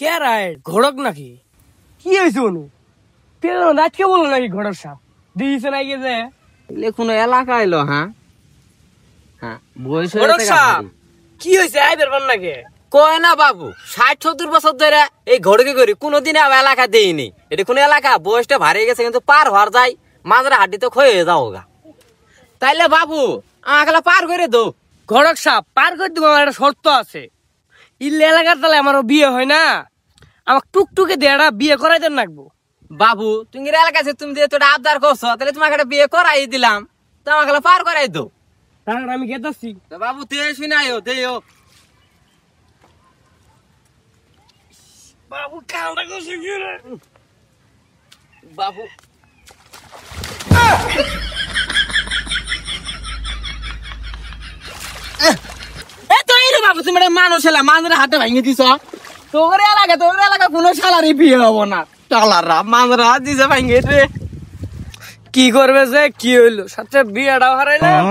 কে রায় ঘোড়ক নাকি কি হয়েছে অনু আজকে বললো নাকি ঘোড়ক সাপ দিয়েছে নাকি যে কোনো এলাকা এলো। হ্যাঁ হ্যাঁ বয়স কি হয়েছে আই বেরবার নাকি কয় না বাবু ৬০-৭০ বছর ধরে এই ঘড়কে করি কোনোদিন এলাকা দেয়নি। এটা কোন এলাকা বয়সটা ভারিয়ে গেছে কিন্তু পার হওয়ার যায় মাঝরা হাড্ডি তো ক্ষয়ে যাও গা। তাইলে বাবু আমাকে পার করে দো। ঘোড়ক সাপ পার করে দিব আমার একটা শর্ত আছে ইল্লে এলাকার তাহলে আমারও বিয়ে হয় না আমার টুকটুকে দিয়ে একটা বিয়ে করাই দেন রাখবো। বাবু তুমি এলাকা আছে তুমি যেহেতু আবদার করছো তাহলে তোমাকে একটা বিয়ে করাই দিলাম তো আমাকে পার করাই দো। তাহলে আমি গেতাছি বাবু তুই শুনাইও দেও বাবু কালটা করছে কি রে বাবু বাবু তুমি মানুষ এলা মাঝের হাতে ভাঙিয়ে দিছ তোর এলাকা কোনো সালারি বিয়ে হবো না টালাররা মাঝরা দিছে ভাঙিয়ে রে কি করবে যে কি হইলো সাথে বিয়েটাও হারাইলাম